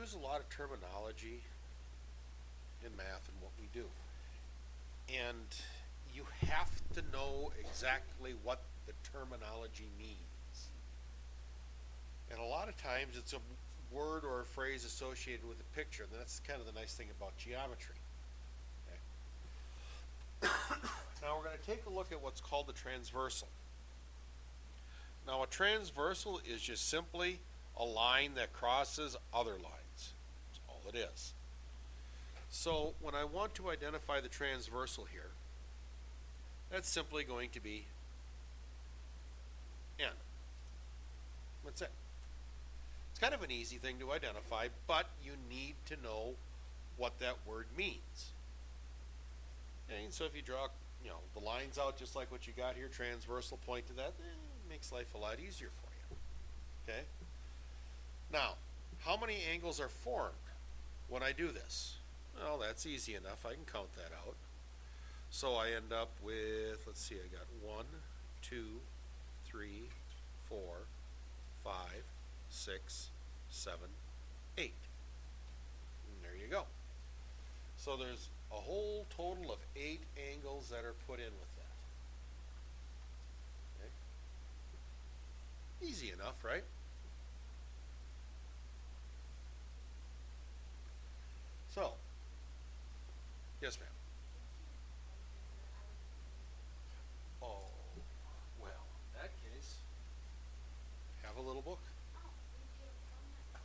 use a lot of terminology in math and what we do. And you have to know exactly what the terminology means. And a lot of times it's a word or a phrase associated with a picture, and that's kind of the nice thing about geometry. Okay. Now we're going to take a look at what's called the transversal. Now a transversal is just simply a line that crosses other lines. That's all it is. So when I want to identify the transversal here, that's simply going to be N. That's it. It's kind of an easy thing to identify, but you need to know what that word means. And so if you draw, the lines out just like what you got here, transversal point to that, it makes life a lot easier for you. Okay? Now, how many angles are formed when I do this? Well, that's easy enough. I can count that out. So I end up with, let's see, I got 1, 2, 3, 4, 5, 6, 7, 8. And there you go. So there's a whole total of 8 angles that are put in with that. Okay. Easy enough, right? So, yes, ma'am. Oh, well, in that case, have a little book.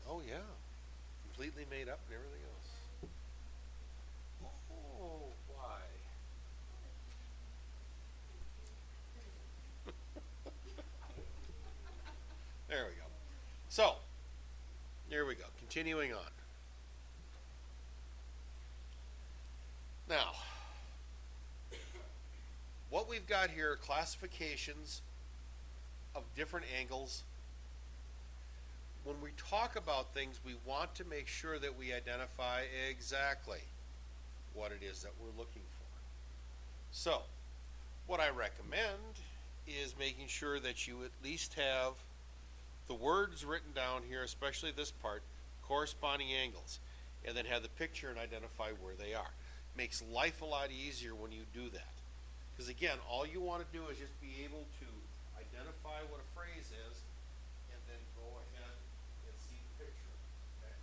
Oh, yeah. Completely made up and everything else. Oh, why? There we go. So, here we go. Continuing on. Now, what we've got here are classifications of different angles. When we talk about things, we want to make sure that we identify exactly what it is that we're looking for. So, what I recommend is making sure that you at least have the words written down here, especially this part, corresponding angles, and then have the picture and identify where they are. Makes life a lot easier when you do that. Because again, all you want to do is just be able to identify what a phrase is and then go ahead and see the picture. Okay?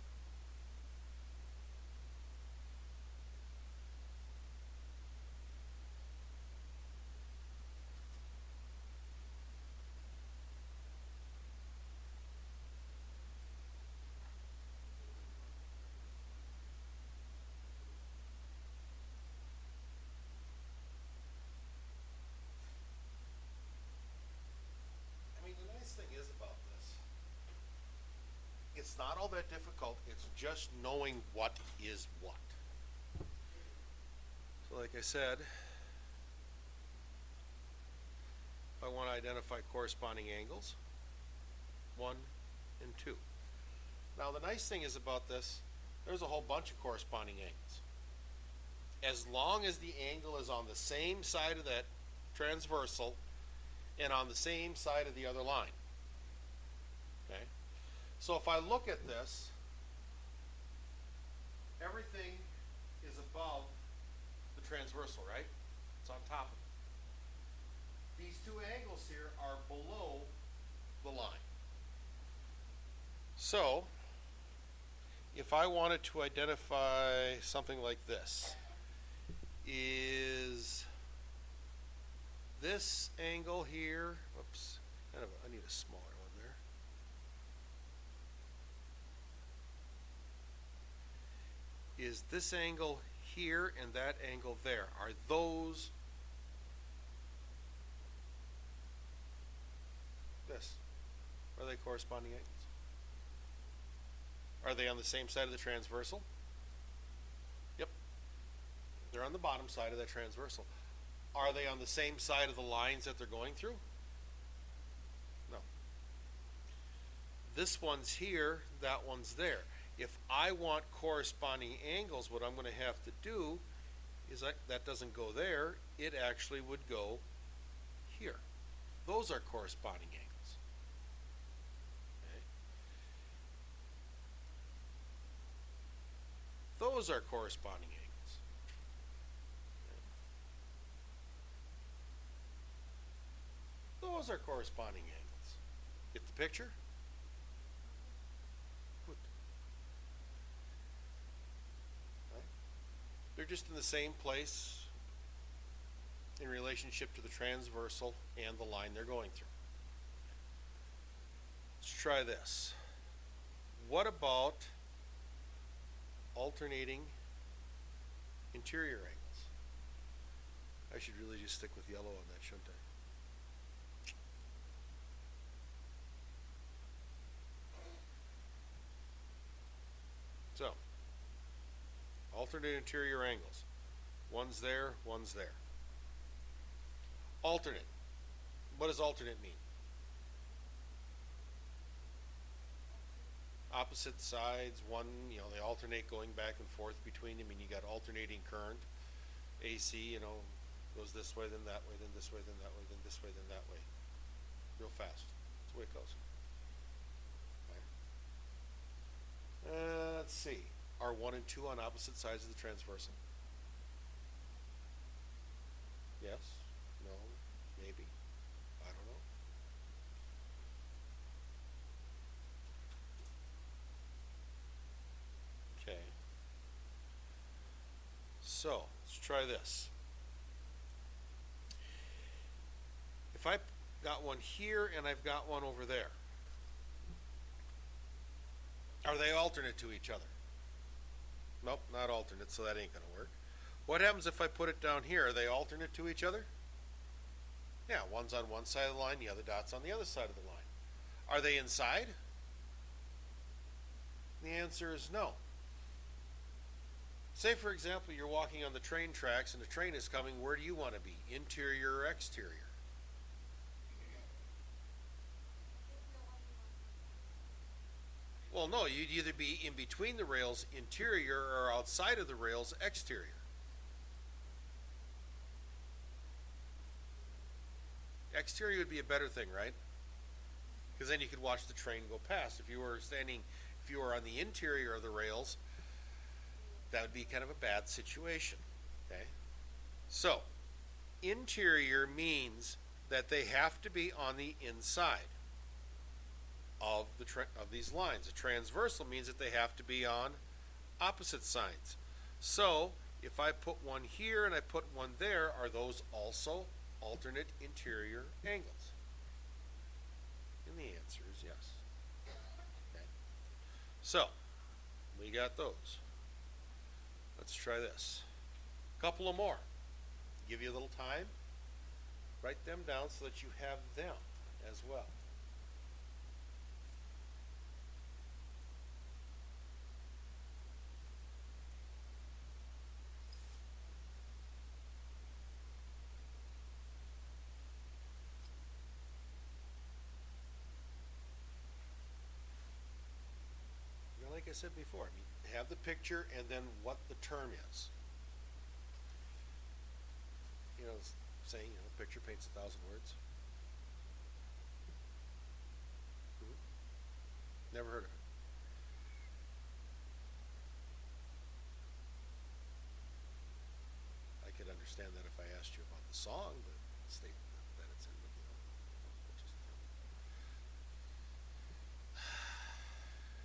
I mean, the nice thing is about this, it's not all that difficult. It's just knowing what is what. So like I said, I want to identify corresponding angles, 1 and 2. Now the nice thing is about this, there's a whole bunch of corresponding angles. As long as the angle is on the same side of that transversal and on the same side of the other line. Okay? So if I look at this, everything is above the transversal, right? It's on top of it. These two angles here are below the line. So, if I wanted to identify something like this, is this angle here, oops, I need a smaller one there. Is this angle here and that angle there, are those this? Are they corresponding angles? Are they on the same side of the transversal? Yep. They're on the bottom side of that transversal. Are they on the same side of the lines that they're going through? No. This one's here, that one's there. If I want corresponding angles, what I'm going to have to do is that doesn't go there, it actually would go here. Those are corresponding angles. those are corresponding angles. Those are corresponding angles. Get the picture? Good. Right? They're just in the same place in relationship to the transversal and the line they're going through. Let's try this. What about alternating interior angles? I should really just stick with yellow on that, shouldn't I? So, alternate interior angles. One's there, one's there. Alternate. What does alternate mean? Opposite sides, one, they alternate going back and forth between them, and you got alternating current. AC, goes this way, then that way, then this way, then that way, then this way, then that way. Real fast. That's the way it goes. Let's see. Are 1 and 2 on opposite sides of the transversal? Yes? No? Maybe? I don't know. Okay. So, let's try this. If I got one here and I've got one over there, are they alternate to each other? Nope, not alternate, so that ain't going to work. What happens if I put it down here? Are they alternate to each other? Yeah, one's on one side of the line, the other dot's on the other side of the line. Are they inside? The answer is no. Say, for example, you're walking on the train tracks and the train is coming. Where do you want to be, interior or exterior? Well, no, you'd either be in between the rails, interior, or outside of the rails, exterior. Exterior would be a better thing, right? Because then you could watch the train go past. If you were on the interior of the rails, that would be kind of a bad situation, okay? So, interior means that they have to be on the inside of these lines. A transversal means that they have to be on opposite sides. So, if I put one here and I put one there, are those also alternate interior angles? And the answer is yes. Okay. So, we got those. Let's try this. A couple of more. Give you a little time. Write them down so that you have them as well. Like I said before, have the picture and then what the term is. Saying, a picture paints 1,000 words. Never heard of it. I could understand that if I asked you about the song, but state that it's in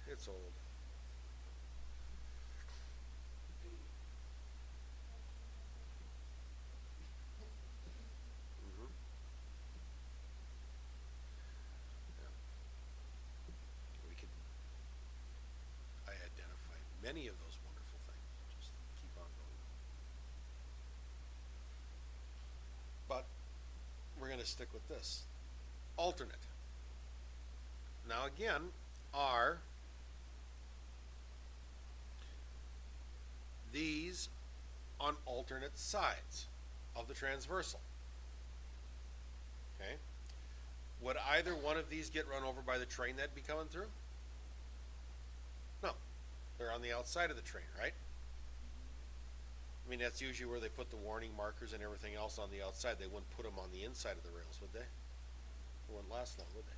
the, it's old. Many of those wonderful things. Just keep on going. But we're going to stick with this. Alternate. Now again, are these on alternate sides of the transversal? Okay. Would either one of these get run over by the train that'd be coming through? No. They're on the outside of the train, right? I mean, that's usually where they put the warning markers and everything else on the outside. They wouldn't put them on the inside of the rails, would they? It wouldn't last long, would they?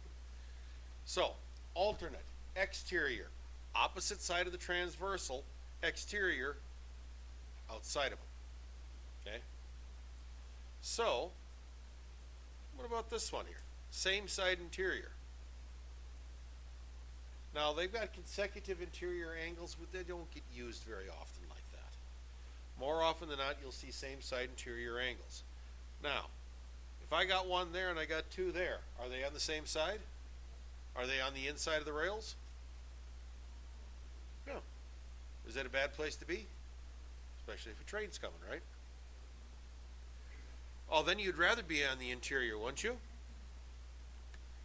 So, alternate, exterior, opposite side of the transversal, exterior, outside of them. Okay? So, what about this one here? Same side interior. Now, they've got consecutive interior angles, but they don't get used very often like that. More often than not, you'll see same side interior angles. Now, if I got one there and I got two there, are they on the same side? Are they on the inside of the rails? No. Is that a bad place to be? Especially if a train's coming, right? Oh, then you'd rather be on the interior, wouldn't you?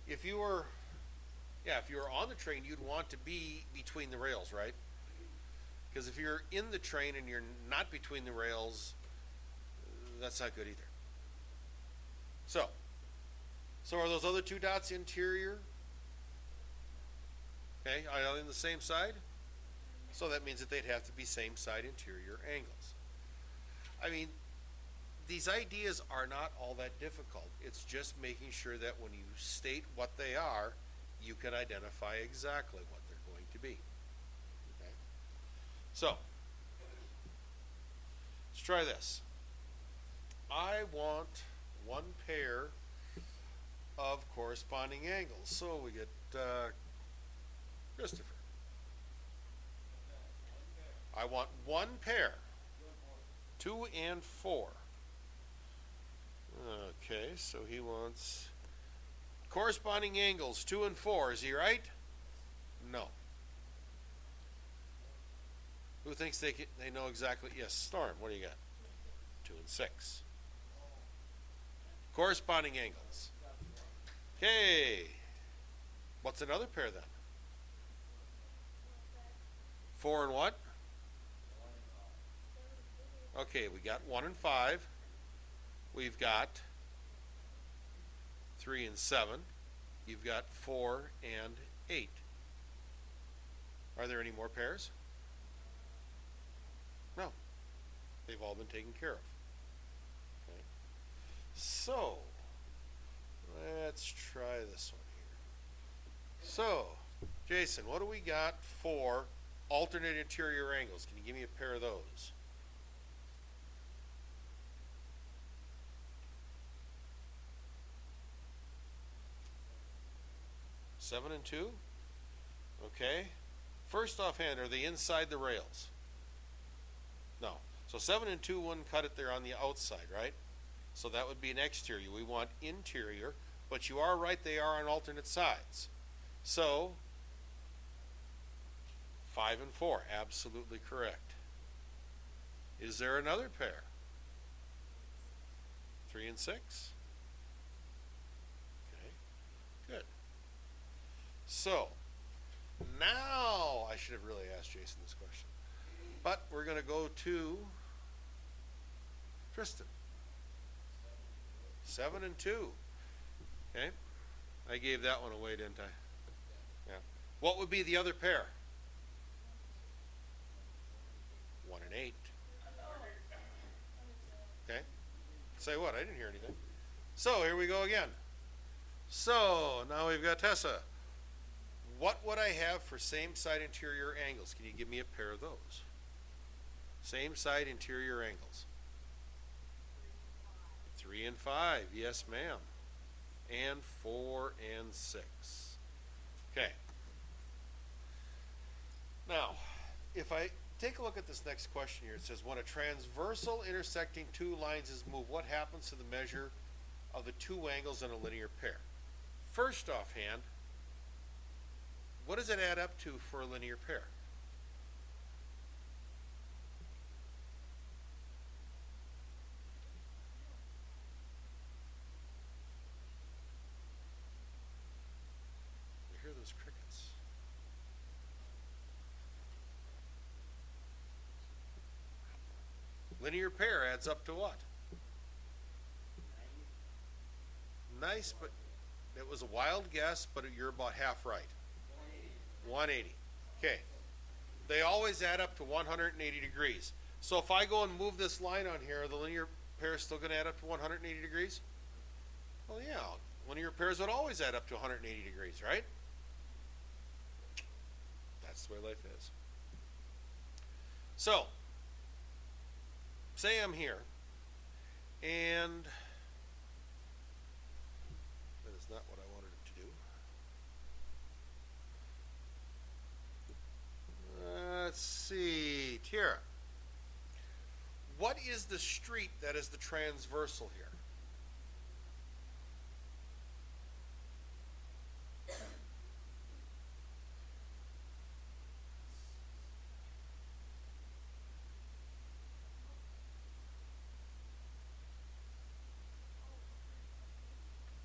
If you were on the train, you'd want to be between the rails, right? Because if you're in the train and you're not between the rails, that's not good either. So are those other two dots interior? Okay, are they on the same side? So that means that they'd have to be same side interior angles. I mean, these ideas are not all that difficult. It's just making sure that when you state what they are, you can identify exactly what they're going to be. Okay? So, let's try this. I want one pair of corresponding angles. So we get Christopher. I want one pair. 2 and 4. Okay, so he wants corresponding angles 2 and 4. Is he right? No. Who thinks they know exactly? Yes, Storm. What do you got? 2 and 6. Corresponding angles. Okay. What's another pair then? 4 and what? Okay, we got 1 and 5. We've got 3 and 7. You've got 4 and 8. Are there any more pairs? No. They've all been taken care of. Okay. So, let's try this one here. So, Jason, what do we got for alternate interior angles? Can you give me a pair of those? 7 and 2. Okay. First offhand, are they inside the rails? No. So 7 and 2 wouldn't cut it there on the outside, right? So that would be an exterior. We want interior, but you are right, they are on alternate sides. So 5 and 4, absolutely correct. Is there another pair? 3 and 6? Okay, good. So, now, I should have really asked Jason this question. But we're going to go to Tristan. 7 and 2. Okay. I gave that one away, didn't I? Yeah. What would be the other pair? 1 and 8. Okay. Say what? I didn't hear anything. So, here we go again. So, now we've got Tessa. What would I have for same side interior angles? Can you give me a pair of those? Same side interior angles. 3 and 5. Yes, ma'am. And 4 and 6. Okay. Now, if I take a look at this next question here, it says, when a transversal intersecting two lines is moved, what happens to the measure of the two angles in a linear pair? First offhand, what does it add up to for a linear pair? You hear those crickets? Linear pair adds up to what? Nice, but it was a wild guess, but you're about half right. 180. Okay. They always add up to 180 degrees. So if I go and move this line on here, are the linear pairs still going to add up to 180 degrees? Well, yeah. Linear pairs would always add up to 180 degrees, right? That's the way life is. So, say I'm here, and that is not what I wanted it to do. Let's see, Tara. What is the street that is the transversal here?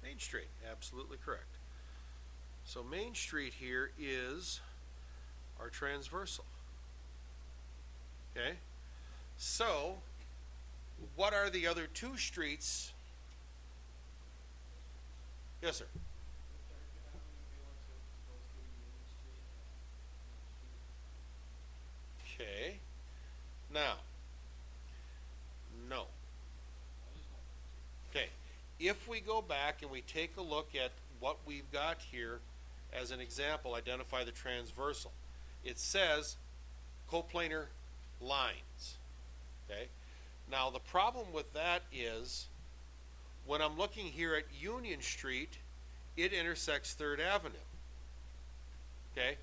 Main Street, absolutely correct. So Main Street here is our transversal. Okay? So, what are the other two streets? Yes, sir. Okay. Now, no. Okay. If we go back and we take a look at what we've got here as an example, identify the transversal. It says coplanar lines. Okay. Now the problem with that is when I'm looking here at Union Street, it intersects 3rd Avenue. Okay.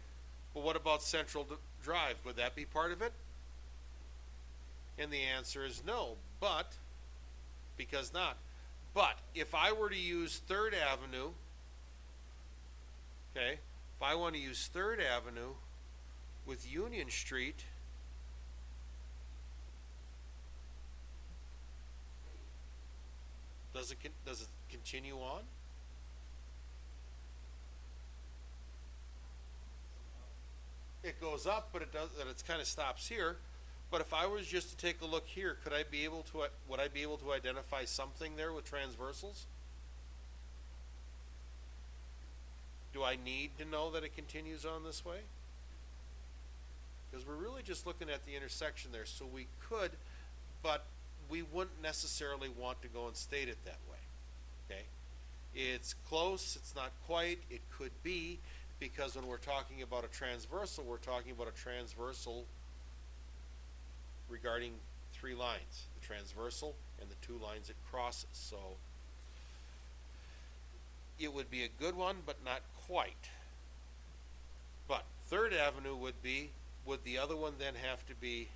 But what about Central Drive? Would that be part of it? And the answer is no, but because not. But if I were to use 3rd Avenue, okay, if I want to use 3rd Avenue with Union Street, does it continue on? It goes up, but it kind of stops here. But if I was just to take a look here, would I be able to identify something there with transversals? Do I need to know that it continues on this way? Because we're really just looking at the intersection there, so we could, but we wouldn't necessarily want to go and state it that way. Okay? It's close, it's not quite, it could be, because when we're talking about a transversal, we're talking about a transversal regarding 3 lines, the transversal and the 2 lines it crosses. So it would be a good one, but not quite. But 3rd Avenue would the other one then have to be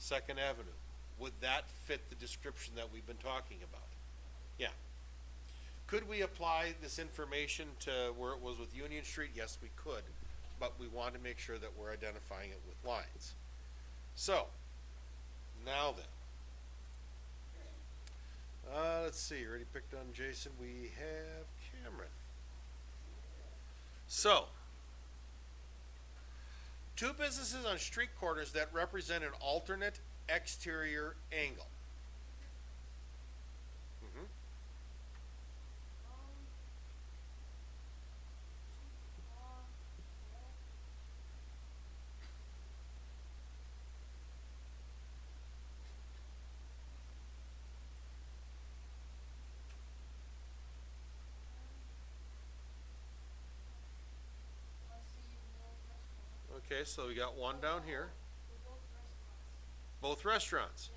2nd Avenue? Would that fit the description that we've been talking about? Yeah. Could we apply this information to where it was with Union Street? Yes, we could, but we want to make sure that we're identifying it with lines. So, now then, let's see, already picked on Jason, we have Cameron. So, 2 businesses on street corners that represent an alternate exterior angle. Okay, so we got one down here. Both restaurants.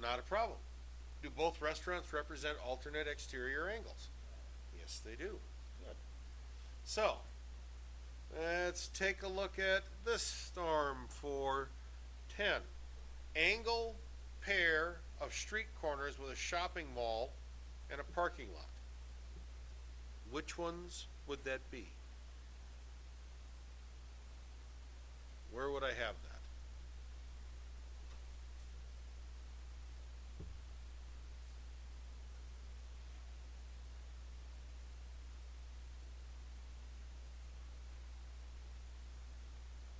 Not a problem. Do both restaurants represent alternate exterior angles? Yes, they do. Good. So, let's take a look at this storm for 10. Angle pair of street corners with a shopping mall and a parking lot. Which ones would that be? Where would I have that?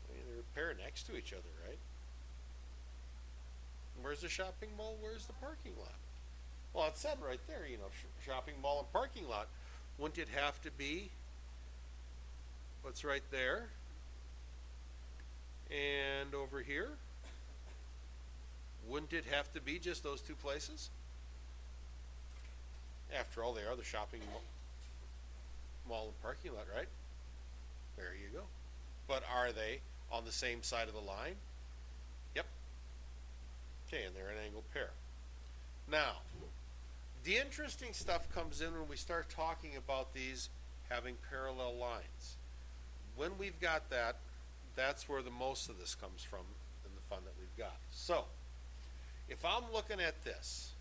I mean, they're a pair next to each other, right? Where's the shopping mall? Where's the parking lot? Well, it said right there, shopping mall and parking lot. Wouldn't it have to be what's right there? And over here? Wouldn't it have to be just those 2 places? After all, they are the shopping mall and parking lot, right? There you go. But are they on the same side of the line? Yep. Okay, and they're an angled pair. Now, the interesting stuff comes in when we start talking about these having parallel lines. When we've got that, that's where the most of this comes from and the fun that we've got. So, if I'm looking at this,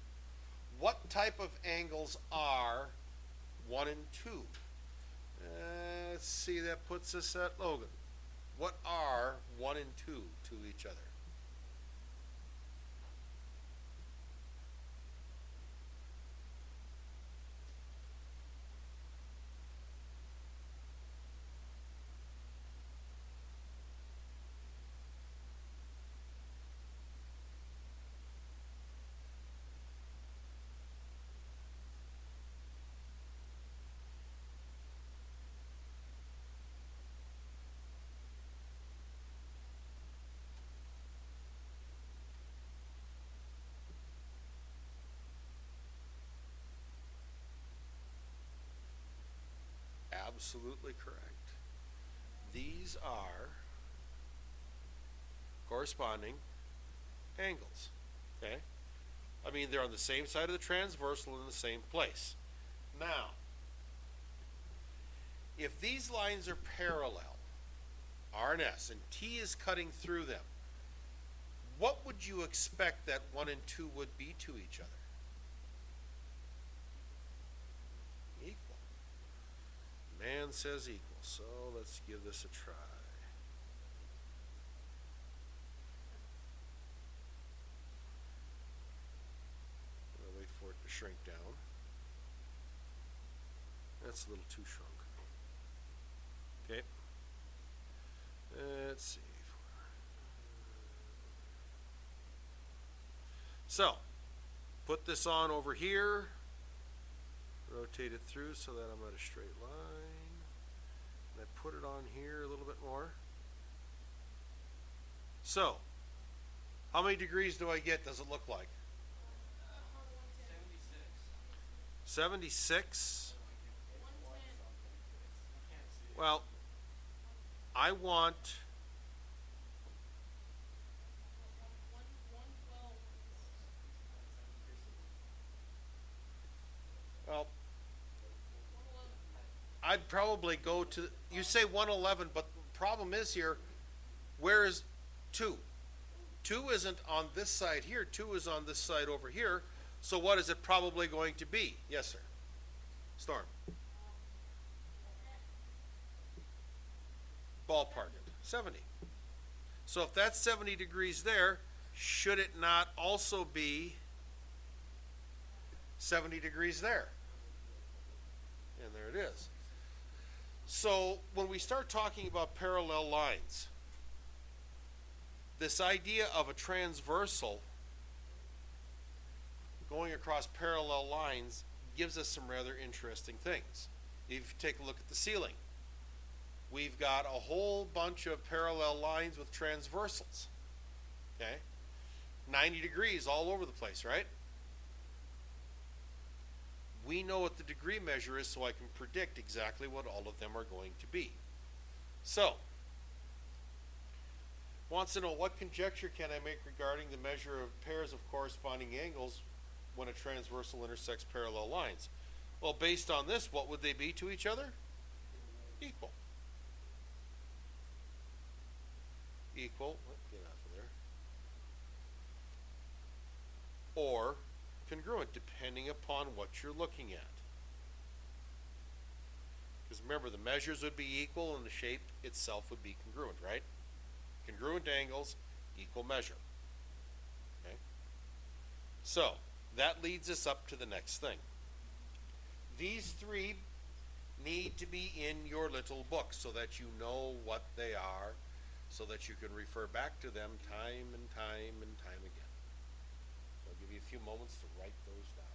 what type of angles are 1 and 2? Let's see, that puts us at Logan. What are 1 and 2 to each other? Absolutely correct. These are corresponding angles. Okay? I mean, they're on the same side of the transversal in the same place. Now, if these lines are parallel, R and S, and T is cutting through them, what would you expect that 1 and 2 would be to each other? Equal. Man says equal, so let's give this a try. I'll wait for it to shrink down. That's a little too shrunk. Okay. Let's see. So, put this on over here. Rotate it through so that I'm at a straight line. And I put it on here a little bit more. So, how many degrees do I get, does it look like? 76? Well, I want... Well, I'd probably go to, you say 111, but the problem is here, where is 2? 2 isn't on this side here, 2 is on this side over here, so what is it probably going to be? Yes, sir. Storm. Ballpark it. 70. So if that's 70 degrees there, should it not also be 70 degrees there? And there it is. So when we start talking about parallel lines, this idea of a transversal going across parallel lines gives us some rather interesting things. If you take a look at the ceiling, we've got a whole bunch of parallel lines with transversals. Okay? 90 degrees all over the place, right? We know what the degree measure is, so I can predict exactly what all of them are going to be. So, wants to know, what conjecture can I make regarding the measure of pairs of corresponding angles when a transversal intersects parallel lines? Well, based on this, what would they be to each other? Equal. Equal, get off of there. Or congruent, depending upon what you're looking at. Because remember, the measures would be equal and the shape itself would be congruent, right? Congruent angles, equal measure. Okay? So, that leads us up to the next thing. These three need to be in your little book so that you know what they are, so that you can refer back to them time and time and time again. I'll give you a few moments to write those down.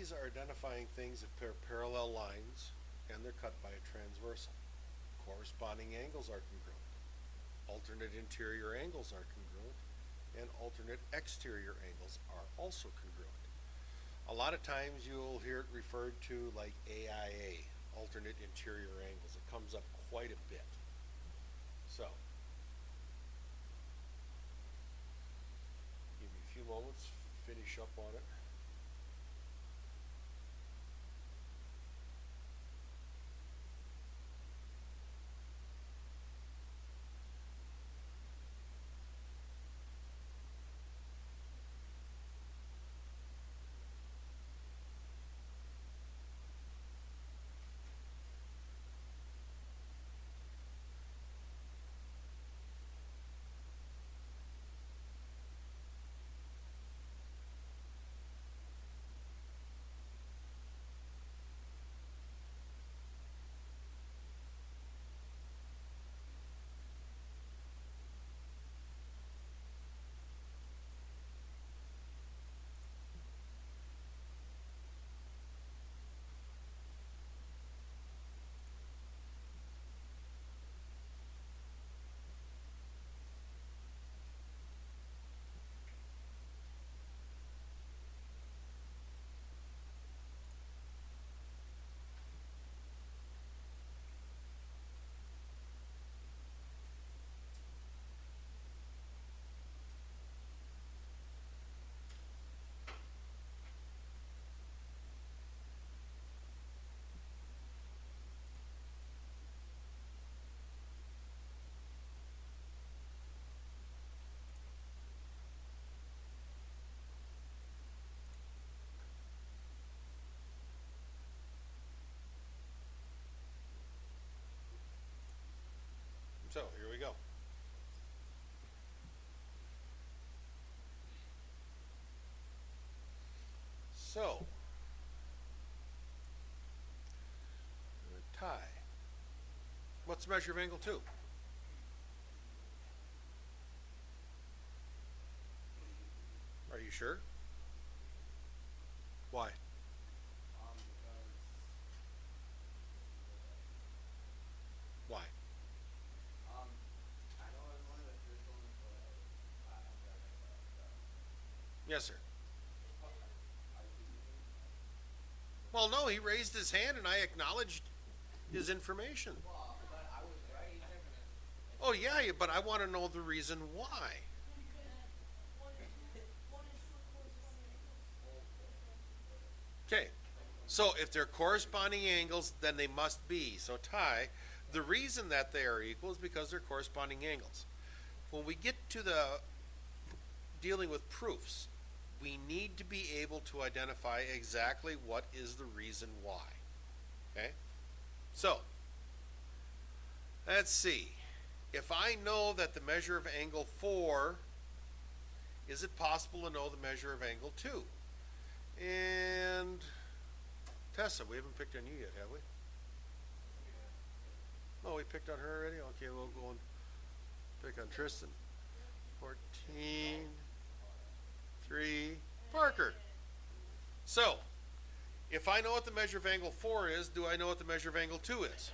these are identifying things that pair parallel lines and they're cut by a transversal. Corresponding angles are congruent. Alternate interior angles are congruent, and alternate exterior angles are also congruent. A lot of times you'll hear it referred to like AIA, alternate interior angles. It comes up quite a bit. So, give me a few moments, finish up on it. So, here we go. So, tie. What's the measure of angle 2? Are you sure? Why? Why? I know it was one of the first ones, but I'm sorry. Yes, sir. I Well, no, he raised his hand and I acknowledged his information. well, but I was right. Oh, yeah, but I want to know the reason why. Okay, so if they're corresponding angles, then they must be. So tie, the reason that they are equal is because they're corresponding angles. When we get to the dealing with proofs, we need to be able to identify exactly what is the reason why. Okay? So, let's see. If I know that the measure of angle 4, is it possible to know the measure of angle 2? And Tessa, we haven't picked on you yet, have we? Oh, we picked on her already? Okay, we'll go and pick on Tristan. 14, 3, Parker. So, if I know what the measure of angle 4 is, do I know what the measure of angle 2 is?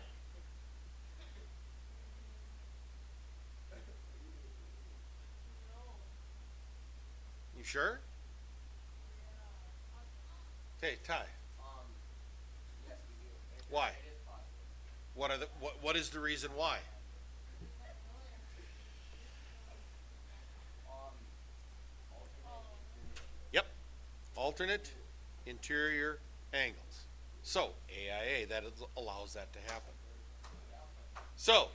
You sure? Okay, Ty. Yes, we do. Why? It is possible. What is the reason why? Yep. Alternate interior angles. So, AIA, that allows that to happen. So,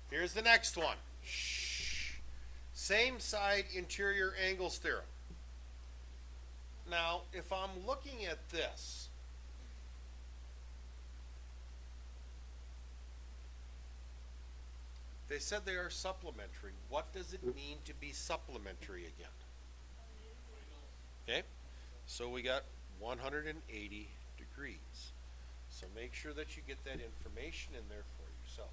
here's the next one. Shh. Same side interior angles theorem. Now, if I'm looking at this, they said they are supplementary. What does it mean to be supplementary again? Okay, so we got 180 degrees. So make sure that you get that information in there for yourself.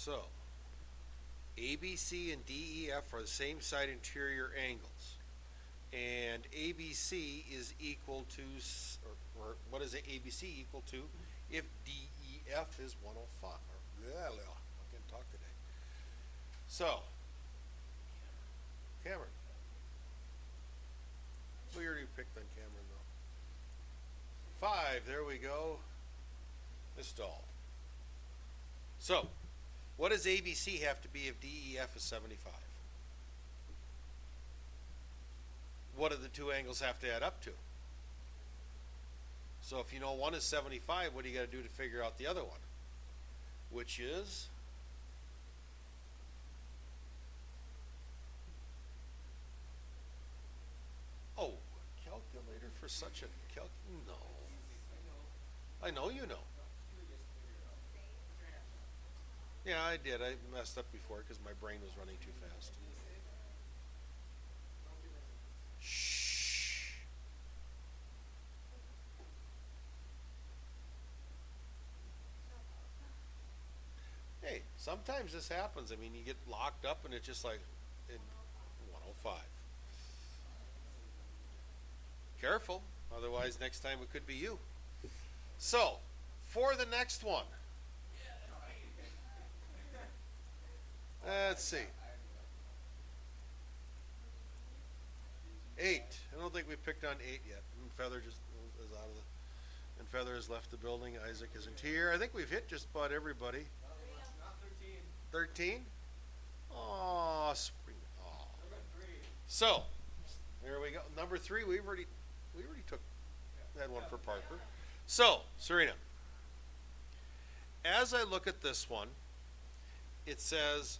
So, ABC and DEF are the same side interior angles. And ABC is equal to, or what is ABC equal to if DEF is 105? I can't talk today. So, Cameron. We already picked on Cameron though. 5, there we go. Install. So, what does ABC have to be if DEF is 75? What do the two angles have to add up to? So if you know one is 75, what do you got to do to figure out the other one? Which is? Oh, calculator for such a no. I know you know. Yeah, I did. I messed up before because my brain was running too fast. Shh. Hey, sometimes this happens. I mean, you get locked up and it's just like 105. Careful, otherwise next time it could be you. So, for the next one, let's see. 8. I don't think we picked on 8 yet. And Feather just is out of the. And Feather has left the building. Isaac isn't here. I think we've hit just about everybody. Not 13. 13? Oh, spring. Oh. Number 3. So, there we go. Number 3. We already took that one for Parker. So, Serena, as I look at this one, it says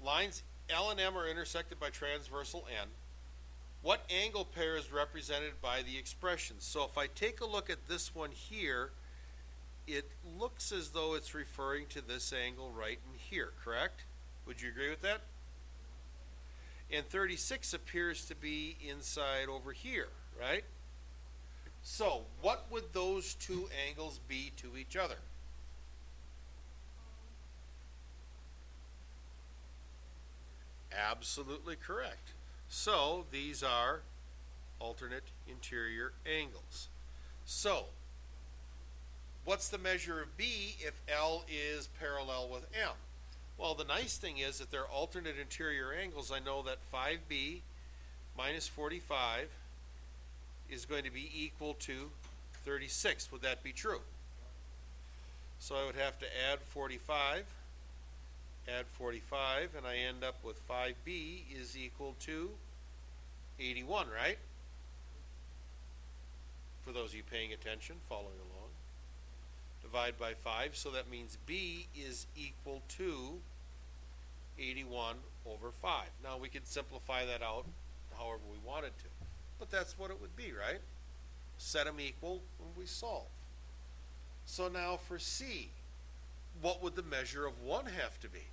lines L and M are intersected by transversal N. What angle pair is represented by the expression? So if I take a look at this one here, it looks as though it's referring to this angle right in here, correct? Would you agree with that? And 36 appears to be inside over here, right? So what would those two angles be to each other? Absolutely correct. So these are alternate interior angles. So what's the measure of B if L is parallel with M? Well, the nice thing is that they're alternate interior angles. I know that 5B minus 45 is going to be equal to 36. Would that be true? So I would have to add 45, and I end up with 5B is equal to 81, right? For those of you paying attention, following along. Divide by 5, so that means B is equal to 81 over 5. Now we could simplify that out however we wanted to, but that's what it would be, right? Set them equal when we solve. So now for C, what would the measure of 1 have to be?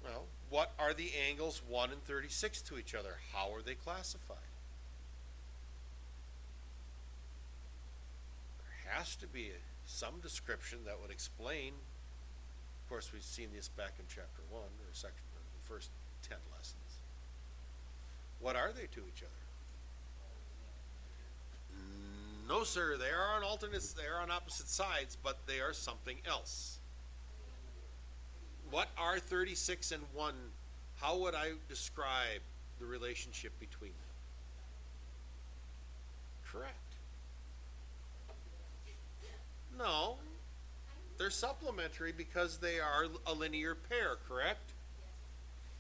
Well, what are the angles 1 and 36 to each other? How are they classified? There has to be some description that would explain. Of course, we've seen this back in chapter 1 or the first 10 lessons. What are they to each other? No, sir, they are on alternates, they are on opposite sides, but they are something else. What are 36 and 1? How would I describe the relationship between them? Correct. No, they're supplementary because they are a linear pair, correct?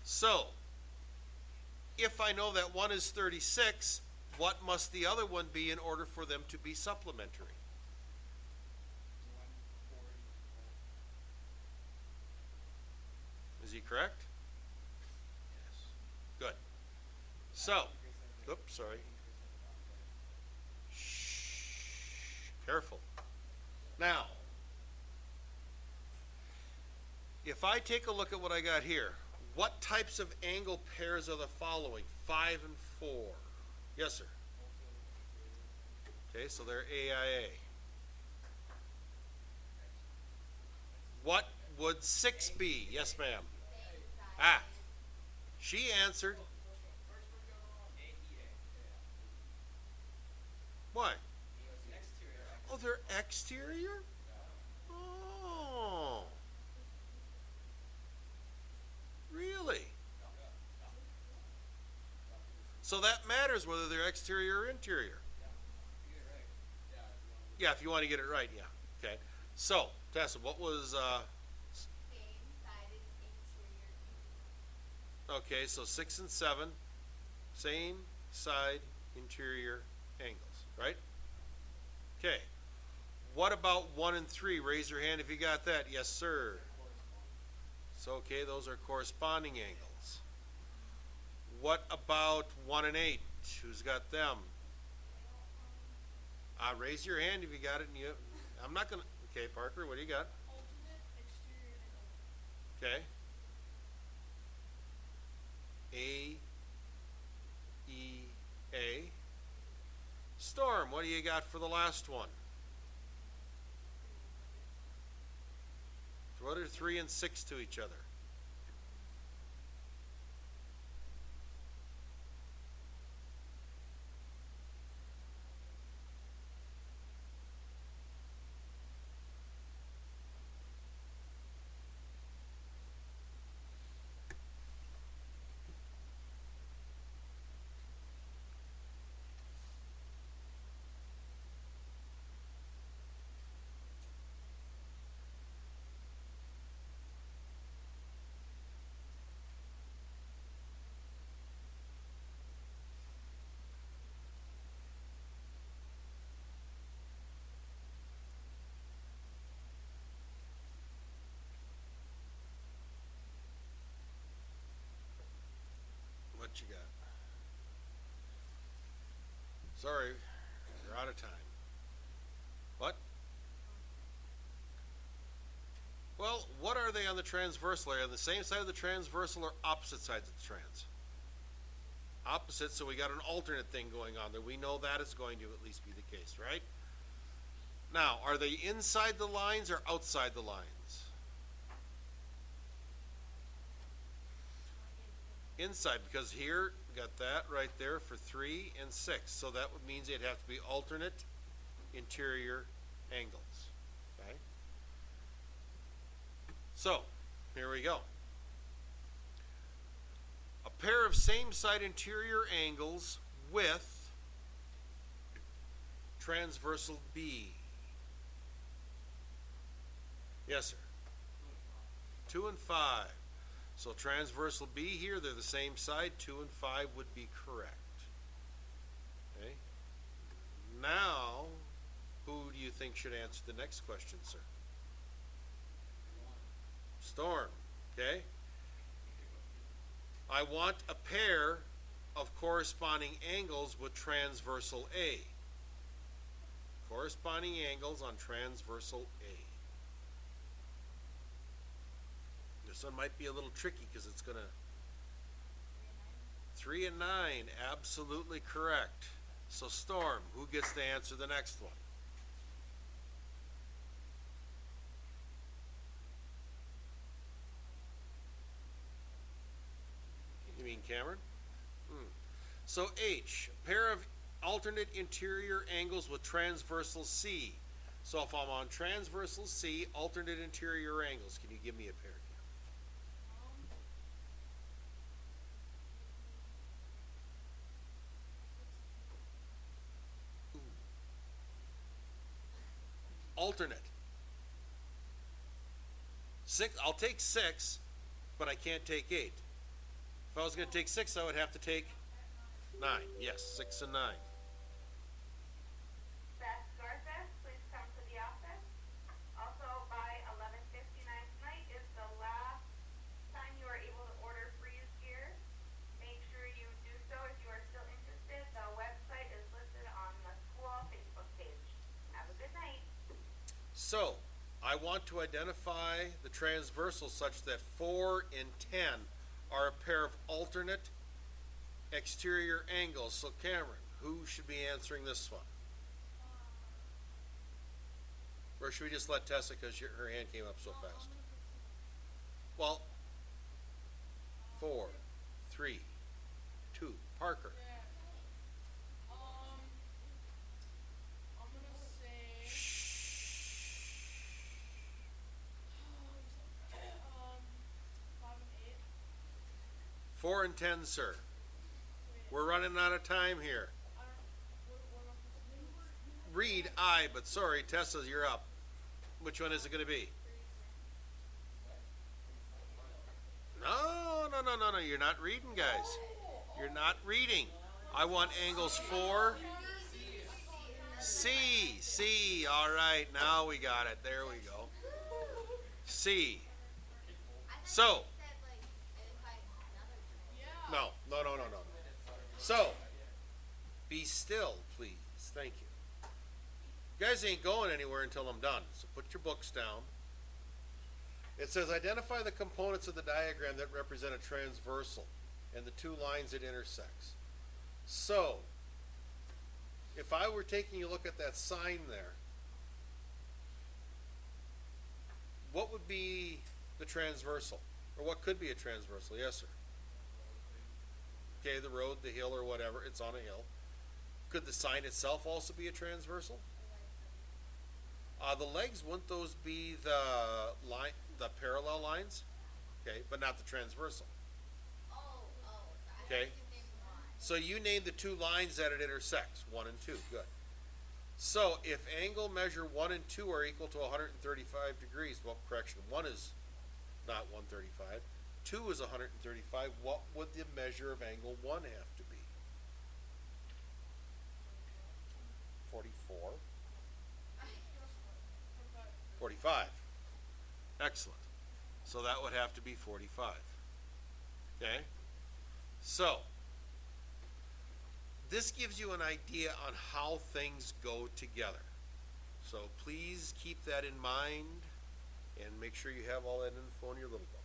So, if I know that one is 36, what must the other one be in order for them to be supplementary? Is he correct? Yes. Good. So, oops, sorry. Shh, careful. Now, if I take a look at what I got here, what types of angle pairs are the following? 5 and 4. Yes, sir. AIA. What would 6 be? Yes, ma'am. Same side. Ah, she answered. First one got wrong. AEA. Why? Exterior. Oh, they're exterior? Oh. Really? So that matters whether they're exterior or interior. You get it right. Yeah, if you want to get it right, yeah. Okay. So, Tessa, what was, Same sided interior. okay, so 6 and 7, same side interior angles, right? Okay. What about 1 and 3? Raise your hand if you got that. Yes, sir. So, okay, those are corresponding angles. What about 1 and 8? Who's got them? Raise your hand if you got it. And you, I'm not gonna. Okay, Parker, what do you got? Alternate exterior and Okay. A, E, A. Storm, what do you got for the last one? What are 3 and 6 to each other? What you got? Sorry, you're out of time. What? Well, what are they on the transversal? Are they on the same side of the transversal or opposite sides of the trans? Opposite, so we got an alternate thing going on there. We know that is going to at least be the case, right? Now, are they inside the lines or outside the lines? Inside, because here, we got that right there for 3 and 6. So that means they'd have to be alternate interior angles, okay? So, here we go. A pair of same side interior angles with transversal B. Yes, sir. 2 and 5. So transversal B here, they're the same side. 2 and 5 would be correct. Okay. Now, who do you think should answer the next question, sir? Storm. Okay. I want a pair of corresponding angles with transversal A. Corresponding angles on transversal A. This one might be a little tricky because it's going to... 3 and 9, absolutely correct. So Storm, who gets to answer the next one? You mean Cameron? So H, a pair of alternate interior angles with transversal C. So if I'm on transversal C, alternate interior angles, can you give me a pair? Alternate. 6, I'll take 6, but I can't take 8. If I was going to take 6, I would have to take 9. Yes, 6 and 9. Beth Garza, please come to the office. Also, by 11:59 tonight is the last time you are able to order freeze gear. Make sure you do so if you are still interested. The website is listed on the school Facebook page. Have a good night. So, I want to identify the transversals such that 4 and 10 are a pair of alternate exterior angles. So Cameron, who should be answering this one? Or should we just let Tessa, because her hand came up so fast? Well, 4, 3, 2, Parker. I'm gonna say Shh. 5 and 8. 4 and 10, sir. Wait, We're running out of time here. I don't. What am I supposed to do? Read I, but sorry, Tessa, you're up. Which one is it going to be? No, you're not reading, guys. You're not reading. I want angles 4. C, all right, now we got it. There we go. C. So, I said like identify another triangle. Yeah. no. So, be still, please. Thank you. You guys ain't going anywhere until I'm done. So put your books down. It says identify the components of the diagram that represent a transversal and the two lines it intersects. So, if I were taking a look at that sign there, what would be the transversal? Or what could be a transversal? Yes, sir. Okay, the road, the hill, or whatever. It's on a hill. Could the sign itself also be a transversal? The legs, wouldn't those be the line, the parallel lines? Okay, but not the transversal. Oh. So I Okay. just named one. So you name the two lines that it intersects, 1 and 2. Good. So if angle measure 1 and 2 are equal to 135 degrees, well, correction, 1 is not 135. 2 is 135. What would the measure of angle 1 have to be? 44. 45. Excellent. So that would have to be 45. Okay? So, this gives you an idea on how things go together. So please keep that in mind and make sure you have all that info in your little book.